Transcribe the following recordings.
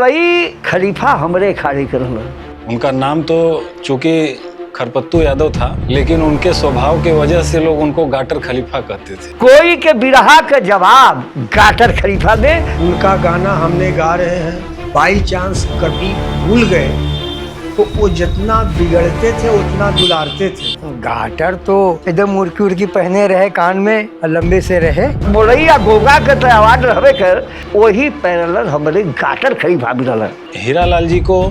मोलई खलीफा हमरे खाड़ी करल। उनका नाम तो चूंकि खरपत्तू यादव था, लेकिन उनके स्वभाव के वजह से लोग उनको गाटर खलीफा कहते थे। कोई के बिरहा का जवाब गाटर खलीफा दे। उनका गाना हमने गा रहे हैं, बाई चांस कभी भूल गए तो वो जितना बिगड़ते थे उतना दुलारते थे। गाटर तो एकदम मुर्की उर्की पहने रहे, कान में लंबे से रहे। मोलैया गोगा के तो आवाज रहबे कर, वही पैरेलल हमरे गाटर खलीफा भी रहल। हीरालाल जी को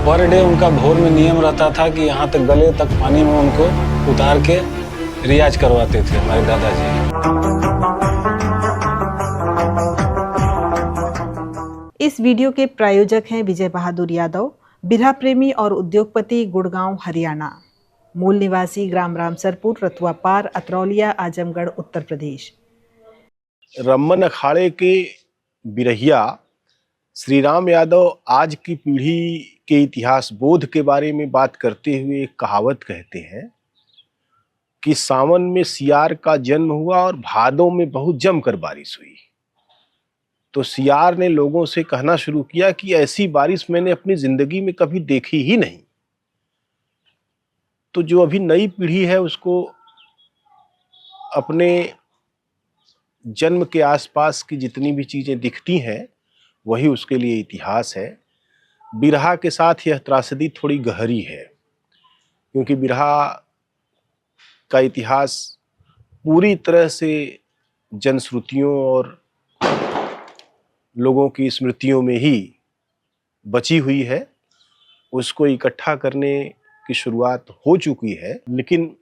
पर डे उनका भोर में नियम रहता था कि यहाँ तक गले तक पानी में उनको उतार के रियाज करवाते थे हमारे दादाजी। इस वीडियो के प्रायोजक हैं विजय बहादुर यादव, बिरहा प्रेमी और उद्योगपति, गुड़गांव, हरियाणा। मूल निवासी ग्राम रामसरपुर, रतुआ पार, अतरौलिया, आजमगढ़, उत्तर प्रदेश। रम्मन अखाड़े के बिरहिया श्री राम यादव आज की पीढ़ी के इतिहास बोध के बारे में बात करते हुए एक कहावत कहते हैं कि सावन में सियार का जन्म हुआ और भादों में बहुत जमकर बारिश हुई। तो सियार ने लोगों से कहना शुरू किया कि ऐसी बारिश मैंने अपनी जिंदगी में कभी देखी ही नहीं। तो जो अभी नई पीढ़ी है उसको अपने जन्म के आसपास की जितनी भी चीजें दिखती हैं वही उसके लिए इतिहास है। बिरहा के साथ यह त्रासदी थोड़ी गहरी है, क्योंकि बिरहा का इतिहास पूरी तरह से जनश्रुतियों और लोगों की स्मृतियों में ही बची हुई है। उसको इकट्ठा करने की शुरुआत हो चुकी है, लेकिन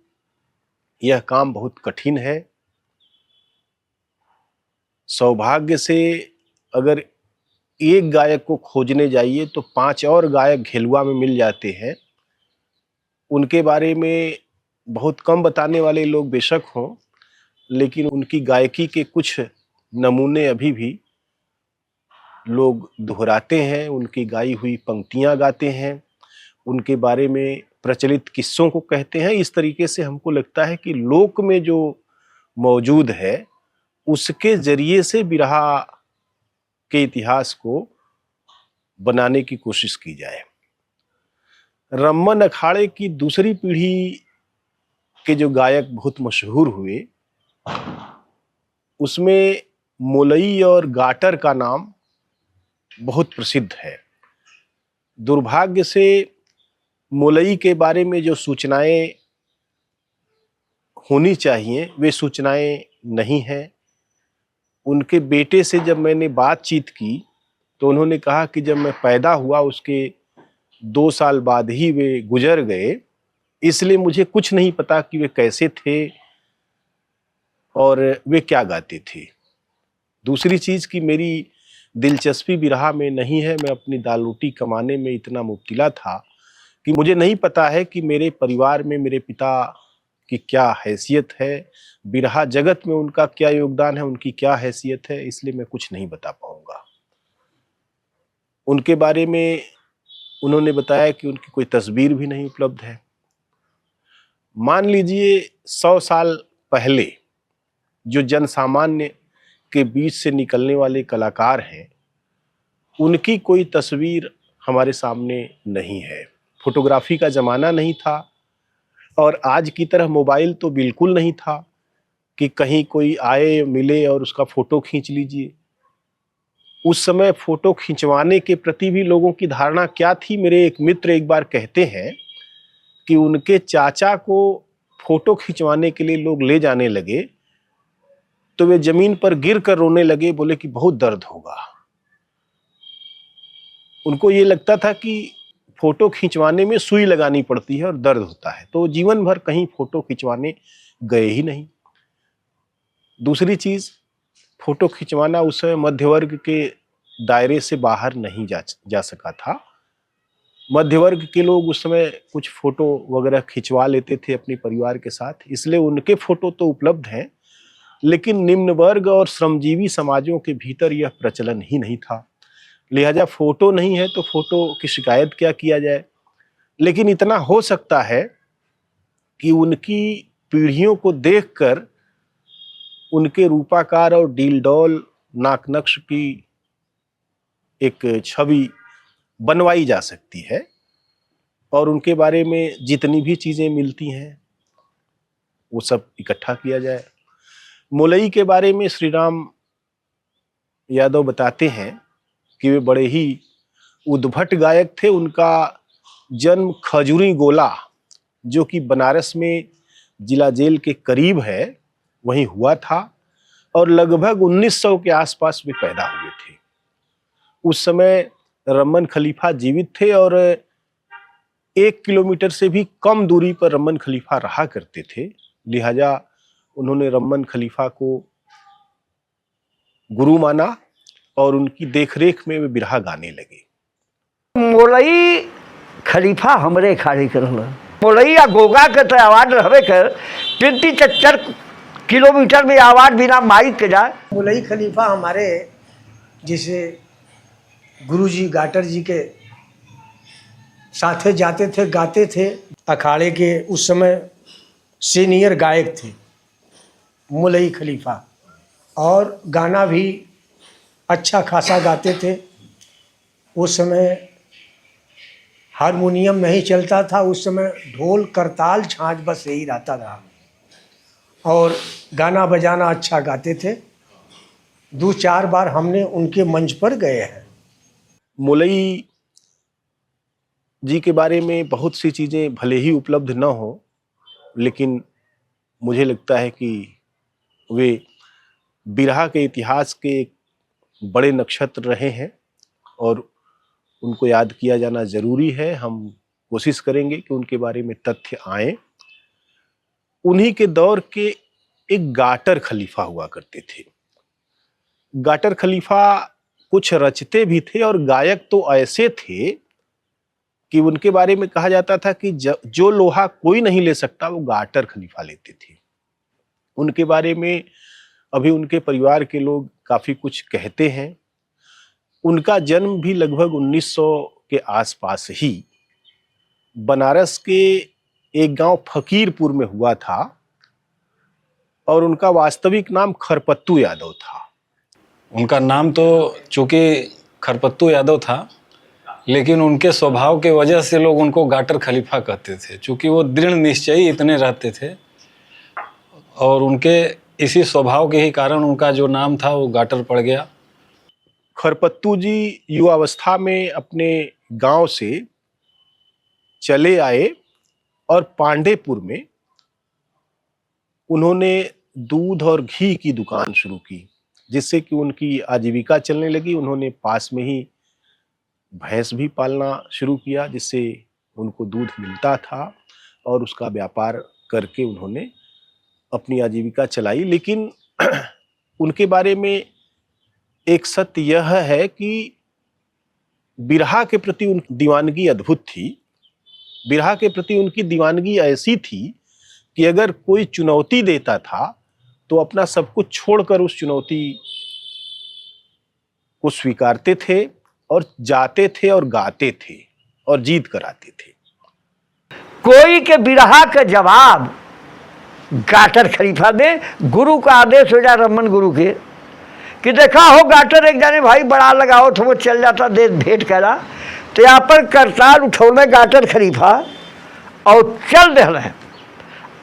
यह काम बहुत कठिन है। सौभाग्य से अगर एक गायक को खोजने जाइए तो 5 और गायक घेलुआ में मिल जाते हैं। उनके बारे में बहुत कम बताने वाले लोग बेशक हों, लेकिन उनकी गायकी के कुछ नमूने अभी भी लोग दोहराते हैं, उनकी गाई हुई पंक्तियां गाते हैं, उनके बारे में प्रचलित किस्सों को कहते हैं। इस तरीके से हमको लगता है कि लोक में जो मौजूद है उसके जरिए से बिरहा के इतिहास को बनाने की कोशिश की जाए। रम्मन अखाड़े की दूसरी पीढ़ी के जो गायक बहुत मशहूर हुए उसमें मोलई और गाटर का नाम बहुत प्रसिद्ध है। दुर्भाग्य से मोलई के बारे में जो सूचनाएं होनी चाहिए वे सूचनाएं नहीं हैं। उनके बेटे से जब मैंने बातचीत की तो उन्होंने कहा कि जब मैं पैदा हुआ उसके 2 साल बाद ही वे गुजर गए, इसलिए मुझे कुछ नहीं पता कि वे कैसे थे और वे क्या गाते थे। दूसरी चीज कि मेरी दिलचस्पी बिरहा में नहीं है। मैं अपनी दाल रोटी कमाने में इतना मुब्तला था कि मुझे नहीं पता है कि मेरे परिवार में मेरे पिता की क्या हैसियत है, बिरहा जगत में उनका क्या योगदान है, उनकी क्या हैसियत है, इसलिए मैं कुछ नहीं बता पाऊंगा। उनके बारे में उन्होंने बताया कि उनकी कोई तस्वीर भी नहीं उपलब्ध है। मान लीजिए 100 साल पहले जो जनसामान्य के बीच से निकलने वाले कलाकार हैं उनकी कोई तस्वीर हमारे सामने नहीं है। फोटोग्राफी का जमाना नहीं था और आज की तरह मोबाइल तो बिल्कुल नहीं था कि कहीं कोई आए मिले और उसका फोटो खींच लीजिए। उस समय फोटो खिंचवाने के प्रति भी लोगों की धारणा क्या थी। मेरे एक मित्र एक बार कहते हैं कि उनके चाचा को फोटो खिंचवाने के लिए लोग ले जाने लगे तो वे जमीन पर गिर कर रोने लगे, बोले कि बहुत दर्द होगा। उनको ये लगता था कि फोटो खिंचवाने में सुई लगानी पड़ती है और दर्द होता है, तो जीवन भर कहीं फोटो खिंचवाने गए ही नहीं। दूसरी चीज, फोटो खिंचवाना उस समय मध्य वर्ग के दायरे से बाहर नहीं जा सका था। मध्य वर्ग के लोग उस समय कुछ फोटो वगैरह खिंचवा लेते थे अपने परिवार के साथ, इसलिए उनके फोटो तो उपलब्ध हैं, लेकिन निम्न वर्ग और श्रमजीवी समाजों के भीतर यह प्रचलन ही नहीं था। लिहाजा फोटो नहीं है तो फोटो की शिकायत क्या किया जाए। लेकिन इतना हो सकता है कि उनकी पीढ़ियों को देखकर उनके रूपाकार और डील डॉल नाक नक्श की एक छवि बनवाई जा सकती है और उनके बारे में जितनी भी चीज़ें मिलती हैं वो सब इकट्ठा किया जाए। मोलई के बारे में श्री राम यादव बताते हैं कि वे बड़े ही उद्भट गायक थे। उनका जन्म खजूरी गोला, जो कि बनारस में जिला जेल के करीब है, वहीं हुआ था और लगभग 1900 के आसपास वे पैदा हुए थे। उस समय रमन खलीफा जीवित थे और 1 किलोमीटर से भी कम दूरी पर रमन खलीफा रहा करते थे। लिहाजा उन्होंने रमन खलीफा को गुरु माना और उनकी देखरेख में वे बिरहा गाने लगे। मोलई खलीफा हमरे खाड़ी करल। मोलई या गोगा के तो आवाज रहबे कर, 3-4 किलोमीटर में आवाज बिना माइक के जाए। मुलई खलीफा हमारे जैसे गुरुजी गाटर जी के साथे जाते थे, गाते थे। अखाड़े के उस समय सीनियर गायक थे मुलई खलीफा और गाना भी अच्छा खासा गाते थे। उस समय हारमोनियम नहीं चलता था, उस समय ढोल करताल छाछ बस यही रहता था और गाना बजाना अच्छा गाते थे। 2-4 बार हमने उनके मंच पर गए हैं। मोलई जी के बारे में बहुत सी चीज़ें भले ही उपलब्ध न हो, लेकिन मुझे लगता है कि वे बिरहा के इतिहास के एक बड़े नक्षत्र रहे हैं और उनको याद किया जाना ज़रूरी है। हम कोशिश करेंगे कि उनके बारे में तथ्य आए। उन्हीं के दौर के एक गाटर खलीफा हुआ करते थे। गाटर खलीफा कुछ रचते भी थे और गायक तो ऐसे थे कि उनके बारे में कहा जाता था कि जो लोहा कोई नहीं ले सकता वो गाटर खलीफा लेते थे। उनके बारे में अभी उनके परिवार के लोग काफ़ी कुछ कहते हैं। उनका जन्म भी लगभग 1900 के आसपास ही बनारस के एक गांव फकीरपुर में हुआ था और उनका वास्तविक नाम खरपत्तू यादव था। उनका नाम तो चूंकि खरपत्तू यादव था, लेकिन उनके स्वभाव के वजह से लोग उनको गाटर खलीफा कहते थे, चूंकि वो दृढ़ निश्चयी इतने रहते थे और उनके इसी स्वभाव के ही कारण उनका जो नाम था वो गाटर पड़ गया। खरपत्तू जी युवावस्था में अपने गांव से चले आए और पांडेपुर में उन्होंने दूध और घी की दुकान शुरू की, जिससे कि उनकी आजीविका चलने लगी। उन्होंने पास में ही भैंस भी पालना शुरू किया, जिससे उनको दूध मिलता था और उसका व्यापार करके उन्होंने अपनी आजीविका चलाई। लेकिन उनके बारे में एक सत्य यह है कि बिरहा के प्रति उनकी दीवानगी अद्भुत थी। बिरहा के प्रति उनकी दीवानगी ऐसी थी कि अगर कोई चुनौती देता था तो अपना सब कुछ छोड़कर उस चुनौती को स्वीकारते थे और जाते थे और गाते थे और जीत कर आते थे। कोई के बिरहा का जवाब गाटर खलीफा में गुरु का आदेश हो जाए, रमन गुरु के, कि देखा हो गाटर एक जाने भाई बड़ा लगाओ तो वो चल जाता दे भेंट करा। तो यहाँ पर करताल उठौले गाटर खलीफा और चल रहे।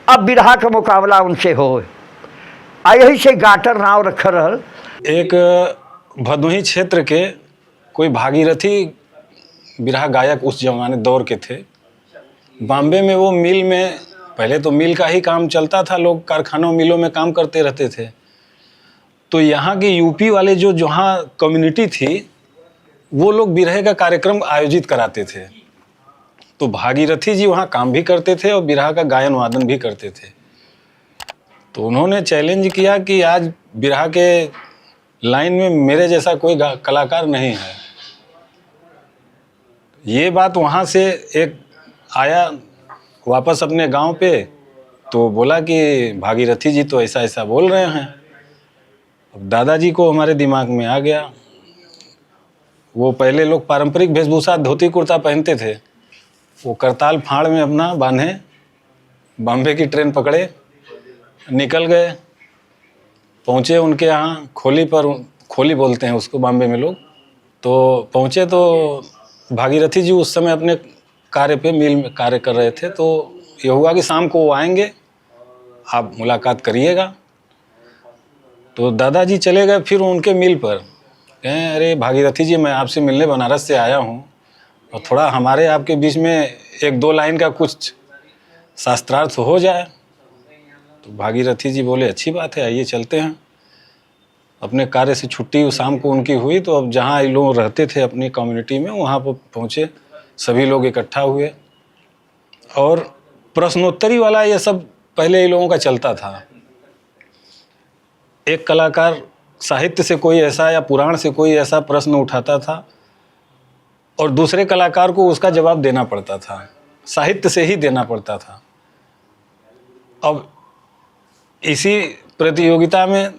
अब बिरहा का मुकाबला उनसे हो, यही से गाटर नाव रख रहल। एक भदोही क्षेत्र के कोई भागीरथी बिरहा गायक उस जमाने दौर के थे। बॉम्बे में वो मिल में, पहले तो मिल का ही काम चलता था, लोग कारखानों मिलों में काम करते रहते थे। तो यहाँ के यूपी वाले जो जहाँ कम्युनिटी थी वो लोग बिरहे का कार्यक्रम आयोजित कराते थे। तो भागीरथी जी वहाँ काम भी करते थे और बिरहा का गायन वादन भी करते थे। तो उन्होंने चैलेंज किया कि आज बिरहा के लाइन में मेरे जैसा कोई कलाकार नहीं है। ये बात वहाँ से एक आया वापस अपने गांव पे, तो बोला कि भागीरथी जी तो ऐसा ऐसा बोल रहे हैं। अब दादाजी को हमारे दिमाग में आ गया। वो पहले लोग पारंपरिक वेशभूषा धोती कुर्ता पहनते थे, वो करताल फाड़ में अपना बांधे, बॉम्बे की ट्रेन पकड़े, निकल गए, पहुँचे उनके यहाँ खोली पर। खोली बोलते हैं उसको बॉम्बे में लोग। तो पहुँचे तो भागीरथी जी उस समय अपने कार्य पे मिल में कार्य कर रहे थे, तो ये हुआ कि शाम को वो आएंगे, आप मुलाकात करिएगा। तो दादाजी चले गए फिर उनके मिल पर, कहें अरे भागीरथी जी, मैं आपसे मिलने बनारस से आया हूँ और थोड़ा हमारे आपके बीच में 1-2 लाइन का कुछ शास्त्रार्थ हो जाए। तो भागीरथी जी बोले अच्छी बात है, आइए चलते हैं। अपने कार्य से छुट्टी शाम को उनकी हुई, तो अब जहाँ ये लोग रहते थे अपनी कम्युनिटी में, वहाँ पर पहुँचे, सभी लोग इकट्ठा हुए और प्रश्नोत्तरी वाला ये सब पहले ये लोगों का चलता था। एक कलाकार साहित्य से कोई ऐसा या पुराण से कोई ऐसा प्रश्न उठाता था और दूसरे कलाकार को उसका जवाब देना पड़ता था, साहित्य से ही देना पड़ता था। अब इसी प्रतियोगिता में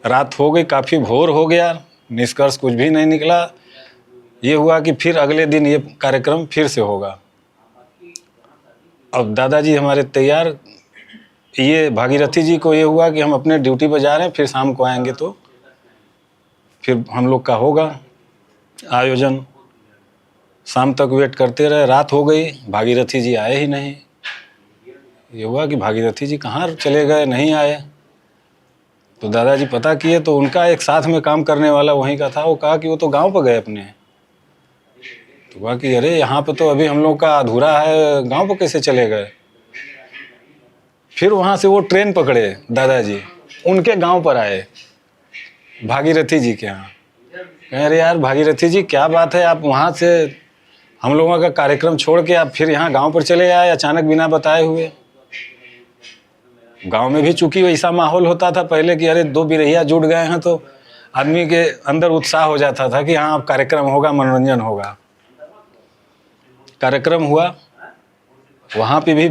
रात हो गई, काफ़ी भोर हो गया, निष्कर्ष कुछ भी नहीं निकला। ये हुआ कि फिर अगले दिन ये कार्यक्रम फिर से होगा। अब दादाजी हमारे तैयार, ये भागीरथी जी को ये हुआ कि हम अपने ड्यूटी पर जा रहे हैं, फिर शाम को आएंगे तो फिर हम लोग का होगा आयोजन। शाम तक वेट करते रहे, रात हो गई, भागीरथी जी आए ही नहीं। ये हुआ कि भागीरथी जी कहाँ चले गए, नहीं आए। तो दादाजी पता किए तो उनका एक साथ में काम करने वाला वहीं का था, वो कहा कि वो तो गांव पर गए अपने। तो कहा कि अरे यहाँ पे तो अभी हम लोग का अधूरा है, गांव पर कैसे चले गए। फिर वहाँ से वो ट्रेन पकड़े दादाजी, उनके गांव पर आए भागीरथी जी के यहाँ। कह अरे यार भागीरथी जी क्या बात है, आप वहाँ से हम लोगों का कार्यक्रम छोड़ के आप फिर यहाँ गांव पर चले आए अचानक बिना बताए हुए। गांव में भी चूंकि वैसा माहौल होता था पहले कि अरे 2 बिरहिया जुट गए हैं, तो आदमी के अंदर उत्साह हो जाता था कि हाँ अब कार्यक्रम होगा, मनोरंजन होगा। कार्यक्रम हुआ, वहाँ पे भी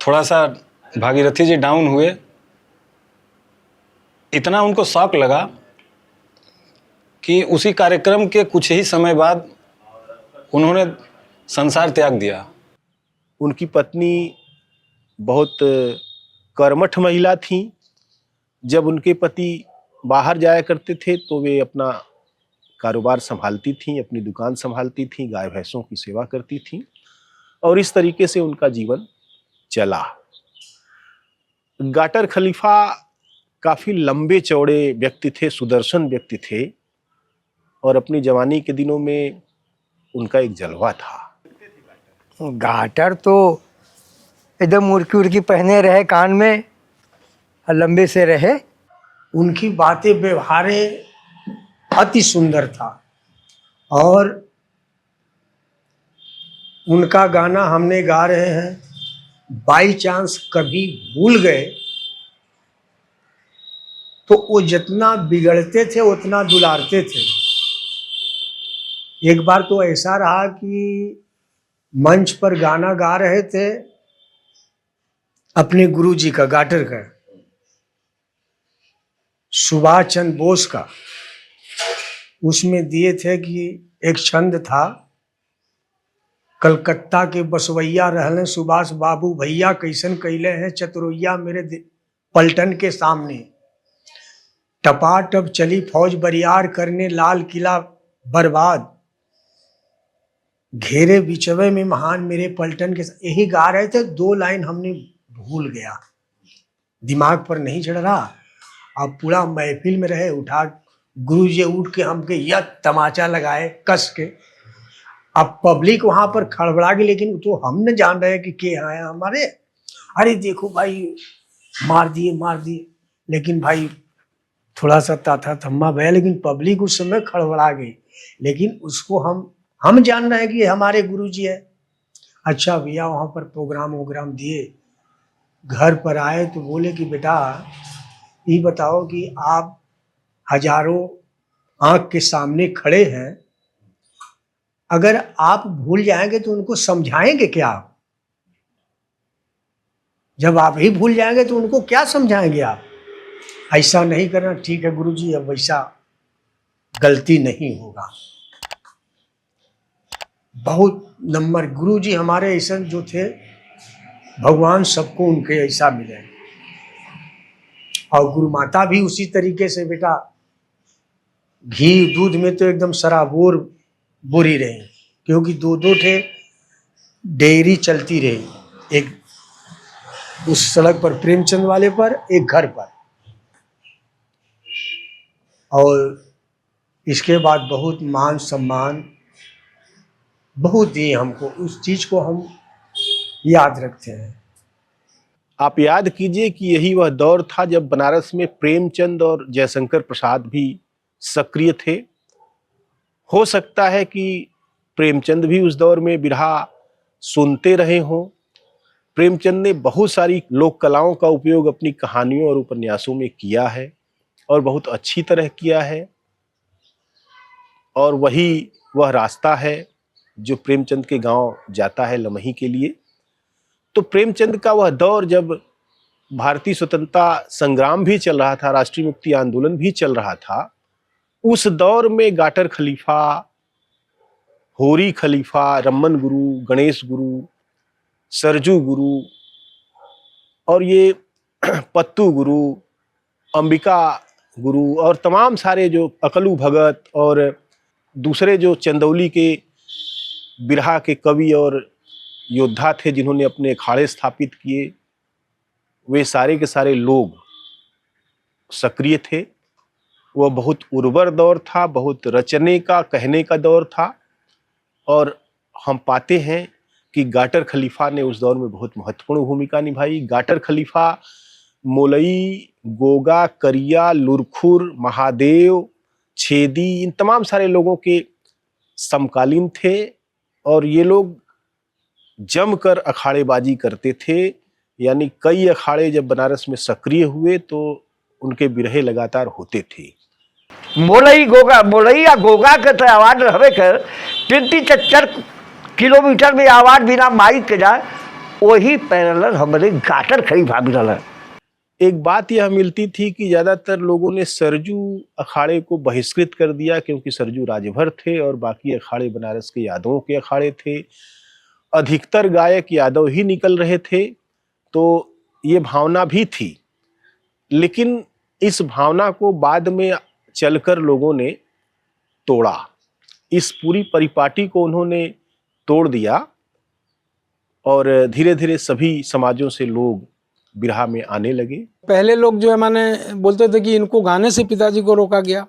थोड़ा सा भागीरथी जी डाउन हुए। इतना उनको शौक लगा कि उसी कार्यक्रम के कुछ ही समय बाद उन्होंने संसार त्याग दिया। उनकी पत्नी बहुत कर्मठ महिला थी। जब उनके पति बाहर जाया करते थे तो वे अपना कारोबार संभालती थीं, अपनी दुकान संभालती थीं, गाय भैंसों की सेवा करती थीं और इस तरीके से उनका जीवन चला। गाटर खलीफा काफी लंबे चौड़े व्यक्ति थे, सुदर्शन व्यक्ति थे और अपनी जवानी के दिनों में उनका एक जलवा था। गाटर तो एकदम मुर्की उर्की पहने रहे कान में और लंबे से रहे। उनकी बातें व्यवहारें अति सुंदर था और उनका गाना हमने गा रहे हैं, बाई चांस कभी भूल गए तो वो जितना बिगड़ते थे उतना दुलारते थे। एक बार तो ऐसा रहा कि मंच पर गाना गा रहे थे अपने गुरुजी का, गाटर का, सुभाष चंद्र बोस का। उसमें दिए थे कि एक छंद था, कलकत्ता के बसवैया रहले सुभाष बाबू भैया, कैसन कैले हैं चतुरैया मेरे पलटन के सामने। टपाटप चली फौज बरियार करने लाल किला बर्बाद, घेरे बिचवे में महान मेरे पलटन के। यही गा रहे थे, 2 लाइन हमने भूल गया, दिमाग पर नहीं चढ़ रहा। अब पूरा महफिल में रहे, उठा गुरुजी उठ के हमके यह तमाचा लगाए कस के। अब पब्लिक वहां पर खड़बड़ा गई, लेकिन तो हम न जान रहे कि के आए हमारे। अरे देखो भाई मार दिए। लेकिन भाई थोड़ा सा ताथा थम्मा भया, लेकिन पब्लिक उस समय खड़बड़ा गई। लेकिन उसको हम जान रहे हैं कि हमारे गुरुजी है। अच्छा भैया वहाँ पर प्रोग्राम दिए, घर पर आए तो बोले कि बेटा ये बताओ कि आप हजारों आंख के सामने खड़े हैं, अगर आप भूल जाएंगे तो उनको समझाएंगे क्या? जब आप ही भूल जाएंगे तो उनको क्या समझाएंगे आप? ऐसा नहीं करना। ठीक है गुरुजी, अब वैसा गलती नहीं होगा। बहुत नंबर गुरुजी हमारे ऐसा जो थे, भगवान सबको उनके ऐसा मिले। और गुरु माता भी उसी तरीके से, बेटा घी दूध में तो एकदम सराबोर बुरी रही, क्योंकि दो दो ठे डेयरी चलती रही, एक उस सड़क पर प्रेमचंद वाले पर, एक घर पर। और इसके बाद बहुत मान सम्मान बहुत दिए हमको, उस चीज को हम याद रखते हैं। आप याद कीजिए कि यही वह दौर था जब बनारस में प्रेमचंद और जयशंकर प्रसाद भी सक्रिय थे। हो सकता है कि प्रेमचंद भी उस दौर में बिरहा सुनते रहे हों। प्रेमचंद ने बहुत सारी लोक कलाओं का उपयोग अपनी कहानियों और उपन्यासों में किया है और बहुत अच्छी तरह किया है, और वही वह रास्ता है जो प्रेमचंद के गांव जाता है लमही के लिए। तो प्रेमचंद का वह दौर जब भारतीय स्वतंत्रता संग्राम भी चल रहा था, राष्ट्रीय मुक्ति आंदोलन भी चल रहा था, उस दौर में गाटर खलीफा, होरी खलीफा, रमन गुरु, गणेश गुरु, सरजू गुरु और ये पत्तू गुरु, अंबिका गुरु और तमाम सारे जो अकलू भगत और दूसरे जो चंदौली के बिरहा के कवि और योद्धा थे जिन्होंने अपने अखाड़े स्थापित किए, वे सारे के सारे लोग सक्रिय थे। वह बहुत उर्वर दौर था, बहुत रचने का, कहने का दौर था, और हम पाते हैं कि गाटर खलीफा ने उस दौर में बहुत महत्वपूर्ण भूमिका निभाई। गाटर खलीफा मोलई, गोगा, करिया, लुरखुर, महादेव, छेदी, इन तमाम सारे लोगों के समकालीन थे, और ये लोग जमकर अखाड़ेबाजी करते थे। यानी कई अखाड़े जब बनारस में सक्रिय हुए तो उनके बिरहे लगातार होते थे। मोलई या गोगा के तो आवाज रहबे कर, 3-4 किलोमीटर में आवाज बिना माइक के जाए, वही पैरेलल हमारे गाटर खलीफा भी रहल। एक बात यह मिलती थी कि ज्यादातर लोगों ने सरजू अखाड़े को बहिष्कृत कर दिया, क्योंकि सरजू राजभर थे और बाकी अखाड़े बनारस के यादवों के अखाड़े थे। अधिकतर गायक यादव ही निकल रहे थे, तो ये भावना भी थी। लेकिन इस भावना को बाद में चलकर लोगों ने तोड़ा, इस पूरी परिपाटी को उन्होंने तोड़ दिया, और धीरे धीरे सभी समाजों से लोग बिरहा में आने लगे। पहले लोग जो है माने बोलते थे कि इनको गाने से पिताजी को रोका गया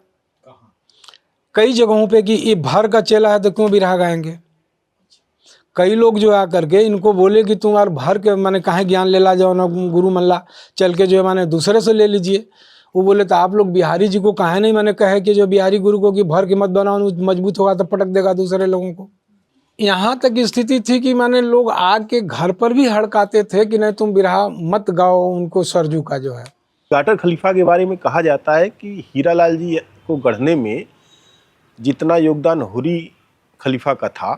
कई जगहों पे कि ये भर का चेला है तो क्यों बिरहा गाएंगे। कई लोग जो आकर के इनको बोले कि तुम यार भर के माने काहे ज्ञान ले ला जाओ ना गुरु मल्ला, चल के जो है माने दूसरे से ले लीजिए। वो बोले तो आप लोग बिहारी जी को काहे नहीं माने कहे कि जो बिहारी गुरु को कि भर के मत बनाओ, मजबूत होगा तो पटक देगा दूसरे लोगों को। यहाँ तक स्थिति थी कि माने लोग आके घर पर भी हड़काते थे कि नहीं तुम बिरहा मत गाओ उनको सरजू का जो है। गाटर खलीफा के बारे में कहा जाता है कि हीरालाल जी को गढ़ने में जितना योगदान होरी खलीफा का था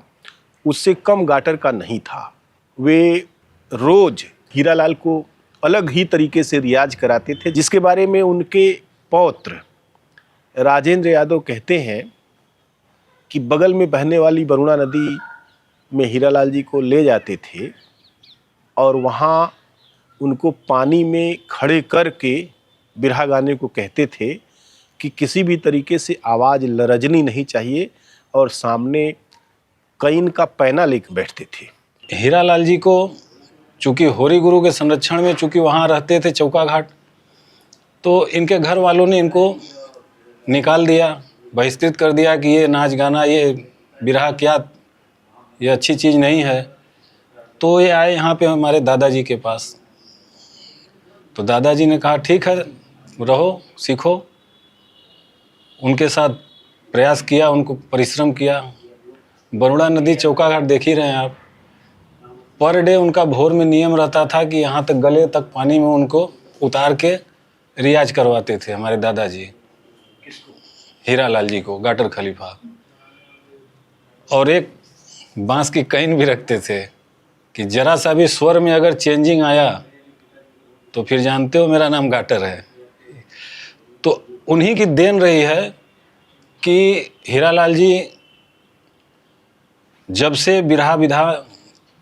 उससे कम गाटर का नहीं था। वे रोज हीरालाल को अलग ही तरीके से रियाज कराते थे, जिसके बारे में उनके पौत्र राजेंद्र यादव कहते हैं कि बगल में बहने वाली वरुणा नदी में हीरालाल जी को ले जाते थे और वहाँ उनको पानी में खड़े करके बिरहा गाने को कहते थे कि किसी भी तरीके से आवाज़ लरजनी नहीं चाहिए, और सामने कईन का पैना लेकर बैठते थे। हीरालाल जी को चूँकि होरी गुरु के संरक्षण में चूँकि वहाँ रहते थे चौका घाट, तो इनके घर वालों ने इनको निकाल दिया, बहिष्कृत कर दिया कि ये नाच गाना, ये बिरहा क्या, ये अच्छी चीज़ नहीं है। तो ये आए यहाँ पे हमारे दादाजी के पास, तो दादाजी ने कहा ठीक है रहो, सीखो। उनके साथ प्रयास किया, उनको परिश्रम किया। वरुणा नदी चौका घाट देख ही रहे हैं आप, पर डे उनका भोर में नियम रहता था कि यहाँ तक गले तक पानी में उनको उतार के रियाज करवाते थे हमारे दादाजी, हीरालाल जी को, गाटर खलीफा। और एक बांस की कैन भी रखते थे कि जरा सा भी स्वर में अगर चेंजिंग आया तो फिर जानते हो मेरा नाम गाटर है। तो उन्हीं की देन रही है कि हीरालाल जी जब से बिरहा विधा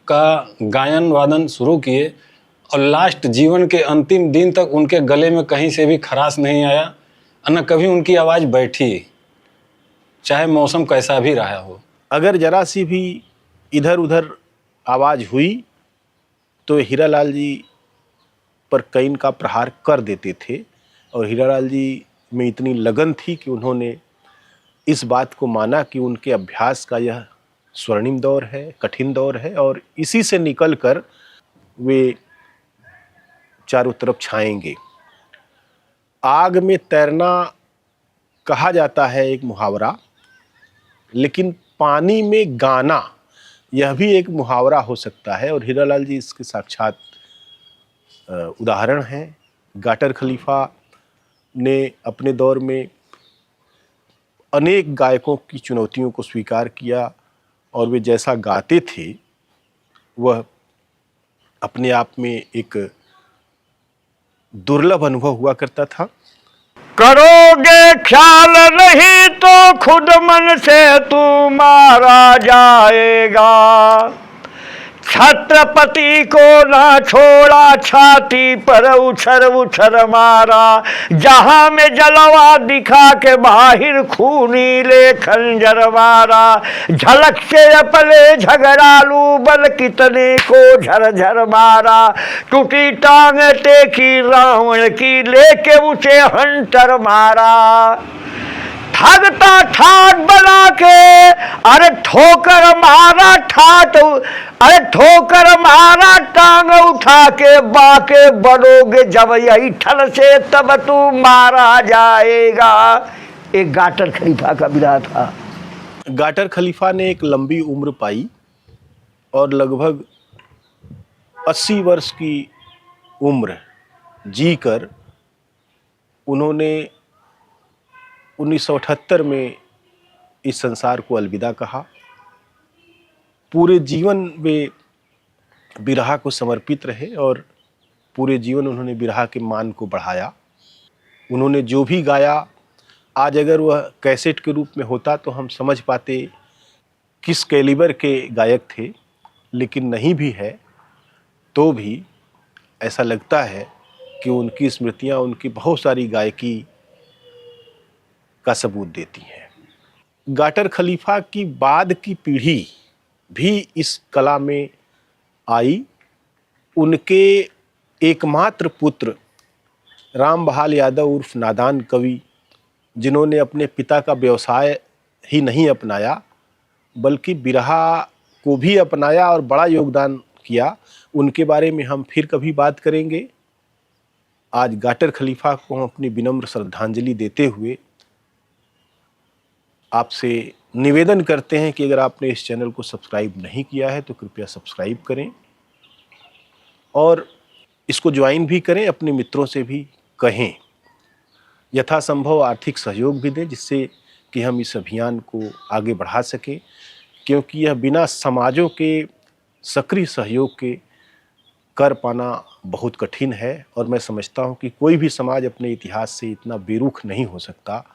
का गायन वादन शुरू किए और लास्ट जीवन के अंतिम दिन तक उनके गले में कहीं से भी खराश नहीं आया, और न कभी उनकी आवाज़ बैठी, चाहे मौसम कैसा भी रहा हो। अगर जरा सी भी इधर उधर आवाज़ हुई तो हीरालाल जी पर कैन का प्रहार कर देते थे। और हीरालाल जी में इतनी लगन थी कि उन्होंने इस बात को माना कि उनके अभ्यास का यह स्वर्णिम दौर है, कठिन दौर है, और इसी से निकलकर वे चारों तरफ छाएंगे। आग में तैरना कहा जाता है एक मुहावरा, लेकिन पानी में गाना यह भी एक मुहावरा हो सकता है, और हीरालाल जी इसके साक्षात उदाहरण हैं। गाटर खलीफा ने अपने दौर में अनेक गायकों की चुनौतियों को स्वीकार किया, और वे जैसा गाते थे वह अपने आप में एक दुर्लभ अनुभव हुआ करता था। करोगे ख्याल नहीं तो खुद मन से तू मारा जाएगा, छत्रपति को ना छोड़ा छाती पर उछर उछर मारा, जहां में जलवा दिखा के बाहिर खूनी ले खंजर मारा, झलक से अपने झगड़ालू बल कितने को झरझर मारा, टूटी टांग टेकी रावण की लेके उसे हंटर मारा, ठगता ठाट बना के अरे ठोकर मारा ठाट, अरे ठोकर मारा टांग उठा के बाके बढ़ोगे जब यही ठल से तब तू मारा जाएगा। एक गाटर खलीफा का बिरहा था। गाटर खलीफा ने एक लंबी उम्र पाई और लगभग 80 वर्ष की उम्र जीकर उन्होंने 1978 में इस संसार को अलविदा कहा। पूरे जीवन वे बिरहा को समर्पित रहे और पूरे जीवन उन्होंने बिरहा के मान को बढ़ाया। उन्होंने जो भी गाया, आज अगर वह कैसेट के रूप में होता तो हम समझ पाते किस कैलिबर के गायक थे, लेकिन नहीं भी है तो भी ऐसा लगता है कि उनकी स्मृतियाँ उनकी बहुत सारी गायकी का सबूत देती हैं। गाटर खलीफा की बाद की पीढ़ी भी इस कला में आई। उनके एकमात्र पुत्र राम बहाल यादव उर्फ नादान कवि, जिन्होंने अपने पिता का व्यवसाय ही नहीं अपनाया बल्कि बिरहा को भी अपनाया और बड़ा योगदान किया, उनके बारे में हम फिर कभी बात करेंगे। आज गाटर खलीफा को हम अपनी विनम्र श्रद्धांजलि देते हुए आपसे निवेदन करते हैं कि अगर आपने इस चैनल को सब्सक्राइब नहीं किया है तो कृपया सब्सक्राइब करें और इसको ज्वाइन भी करें, अपने मित्रों से भी कहें, यथासंभव आर्थिक सहयोग भी दें जिससे कि हम इस अभियान को आगे बढ़ा सकें, क्योंकि यह बिना समाजों के सक्रिय सहयोग के कर पाना बहुत कठिन है। और मैं समझता हूं कि कोई भी समाज अपने इतिहास से इतना बेरुख नहीं हो सकता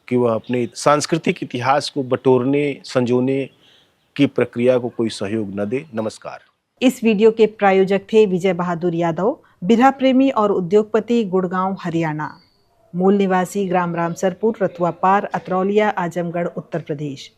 कि वह अपने सांस्कृतिक इतिहास को बटोरने संजोने की प्रक्रिया को कोई सहयोग न दे। नमस्कार। इस वीडियो के प्रायोजक थे विजय बहादुर यादव, बिरहा प्रेमी और उद्योगपति, गुड़गांव, हरियाणा। मूल निवासी ग्राम रामसरपुर, रतुआ पार, अतरौलिया, आजमगढ़, उत्तर प्रदेश।